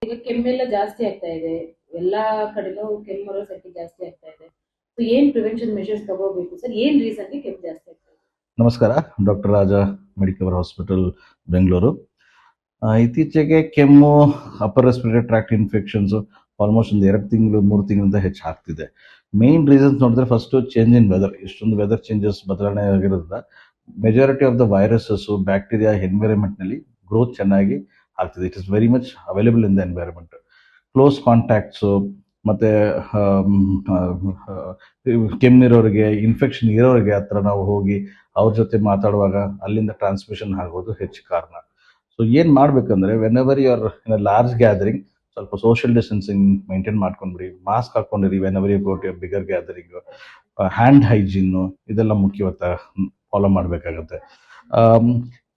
ಈಗ ಕೆಮ್ಮೆಲ್ಲ ಜಾಸ್ತಿ ಆಗ್ತಾ ಇದೆ, ಎಲ್ಲಾ ಕಡೆನೂ ಕೆಮ್ಮು ಸಂಖ್ಯೆ ಜಾಸ್ತಿ ಆಗ್ತಾ ಇದೆ. ಸೊ ಏನ್ ಪ್ರಿವೆನ್ಷನ್ ಮೆಷರ್ಸ್ ತಗೋಬೇಕು ಸರ್? ಏನ್ ರೀಸನ್ಗೆ ಕೆಮ್ಮು ಜಾಸ್ತಿ ಆಗ್ತಾ ಇದೆ? ನಮಸ್ಕಾರ, ಡಾಕ್ಟರ್ ರಾಜ ಮೆಡಿಕವರ್ ಹಾಸ್ಪಿಟಲ್ ಬೆಂಗಳೂರು. ಇತ್ತೀಚೆಗೆ ಕೆಮ್ಮು, upper respiratory tract infections almost ಒಂದು 2 ತಿಂಗಳು 3 ತಿಂಗಳಿಂದ ಹೆಚ್ಚು ಆಗ್ತಿದೆ. ಮೇನ್ ರೀಸನ್ಸ್ ನೋಡಿದ್ರೆ ಫಸ್ಟ್ ಚೇಂಜ್ ಇನ್ ವೆದರ್. ಇಷ್ಟೊಂದು ವೆದರ್ ಚೇಂಜಸ್ ಬದಲಾವಣೆ ಆಗಿರೋದ್ರಿಂದ majority of the viruses bacteria environment ನಲ್ಲಿ ಗ್ರೋತ್ ಚೆನ್ನಾಗಿ ಆಗ್ತಿದೆ. It is very much available in the environment. Close contacts ಮತ್ತೆ ಕೆಮ್ಮಿರೋರಿಗೆ, ಇನ್ಫೆಕ್ಷನ್ ಇರೋರಿಗೆ ಹತ್ರ ನಾವು ಹೋಗಿ ಅವ್ರ ಜೊತೆ ಮಾತಾಡುವಾಗ ಅಲ್ಲಿಂದ ಟ್ರಾನ್ಸ್ಮಿಷನ್ ಆಗೋದು ಹೆಚ್ಚು ಕಾರಣ. ಸೊ ಏನ್ ಮಾಡ್ಬೇಕಂದ್ರೆ, whenever you are in a large gathering, ಸ್ವಲ್ಪ ಸೋಷಿಯಲ್ ಡಿಸ್ಟೆನ್ಸಿಂಗ್ ಮೇಂಟೈನ್ ಮಾಡ್ಕೊಂಡ್ಬಿಡಿ, ಮಾಸ್ಕ್ ಹಾಕೊಂಡಿರಿ. Whenever you go to bigger gathering, hand hygiene ಇದೆಲ್ಲ ಮುಖ್ಯವಾದ ಫಾಲೋ ಮಾಡಬೇಕಾಗತ್ತೆ.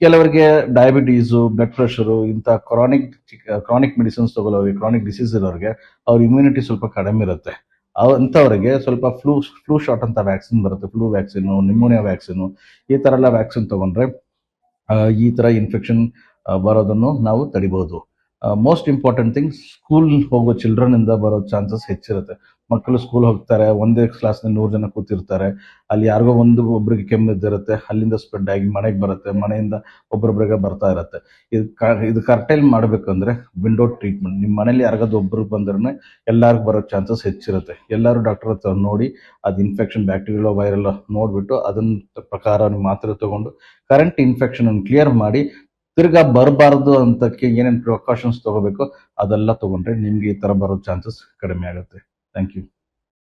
ಕೆಲವರಿಗೆ ಡಯಾಬಿಟೀಸು, ಬ್ಲಡ್ ಪ್ರೆಷರು, ಇಂಥ ಕ್ರಾನಿಕ್ ಮೆಡಿಸಿನ್ಸ್ ತಗೊಳ್ಳೋರಿಗೆ, ಕ್ರಾನಿಕ್ ಡಿಸೀಸ್ ಇರೋರಿಗೆ ಅವ್ರ ಇಮ್ಯುನಿಟಿ ಸ್ವಲ್ಪ ಕಡಿಮೆ ಇರುತ್ತೆ. ಅಂಥವರಿಗೆ ಸ್ವಲ್ಪ ಫ್ಲೂ ಶಾಟ್ ಅಂತ ವ್ಯಾಕ್ಸಿನ್ ಬರುತ್ತೆ, ಫ್ಲೂ ವ್ಯಾಕ್ಸಿನು, ನಿಮೋನಿಯಾ ವ್ಯಾಕ್ಸಿನು, ಈ ಥರ ಎಲ್ಲ ವ್ಯಾಕ್ಸಿನ್ ತಗೊಂಡ್ರೆ ಈ ಥರ ಇನ್ಫೆಕ್ಷನ್ ಬರೋದನ್ನು ನಾವು ತಡಿಬಹುದು. ಮೋಸ್ಟ್ ಇಂಪಾರ್ಟೆಂಟ್ ಥಿಂಗ್, ಸ್ಕೂಲ್ ಹೋಗೋ ಚಿಲ್ಡ್ರನ್ ಇಂದ ಬರೋ ಚಾನ್ಸಸ್ ಹೆಚ್ಚಿರುತ್ತೆ. ಮಕ್ಕಳು ಸ್ಕೂಲ್ ಹೋಗ್ತಾರೆ, ಒಂದೇ ಕ್ಲಾಸ್ನ 100 ಜನ ಕೂತಿರ್ತಾರೆ, ಅಲ್ಲಿ ಯಾರಿಗೋ ಒಬ್ಬರಿಗೆ ಕೆಮ್ಮು ಇದ್ದಿರುತ್ತೆ, ಅಲ್ಲಿಂದ ಸ್ಪ್ರೆಡ್ ಆಗಿ ಮನೆಗೆ ಬರುತ್ತೆ, ಮನೆಯಿಂದ ಒಬ್ಬೊಬ್ಬರಿಗೆ ಬರ್ತಾ ಇರುತ್ತೆ. ಇದು ಕರ್ಟೈಲ್ ಮಾಡಬೇಕಂದ್ರೆ ವಿಂಡೋ ಟ್ರೀಟ್ಮೆಂಟ್. ನಿಮ್ಮ ಮನೇಲಿ ಯಾರಿಗಾದ್ರು ಒಬ್ರಿಗೆ ಬಂದ್ರೆ ಎಲ್ಲರಿಗೂ ಬರೋ ಚಾನ್ಸಸ್ ಹೆಚ್ಚಿರುತ್ತೆ. ಎಲ್ಲರೂ ಡಾಕ್ಟರ್ ಹತ್ರ ನೋಡಿ ಅದು ಇನ್ಫೆಕ್ಷನ್ ಬ್ಯಾಕ್ಟೀರಿಯಲ್ ವೈರಲ್ ನೋಡ್ಬಿಟ್ಟು ಅದನ್ನ ಪ್ರಕಾರ ಮಾತ್ರೆ ತಗೊಂಡು ಕರೆಂಟ್ ಇನ್ಫೆಕ್ಷನ್ ಅನ್ನು ಕ್ಲಿಯರ್ ಮಾಡಿ ತಿರ್ಗಾ ಬರಬಾರ್ದು ಅಂತಕ್ಕೆ ಏನೇನು ಪ್ರಿಕಾಷನ್ಸ್ ತಗೋಬೇಕು ಅದೆಲ್ಲ ತಗೊಂಡ್ರೆ ನಿಮ್ಗೆ ಈ ತರ ಬರೋ ಚಾನ್ಸಸ್ ಕಡಿಮೆ ಆಗುತ್ತೆ. Thank you.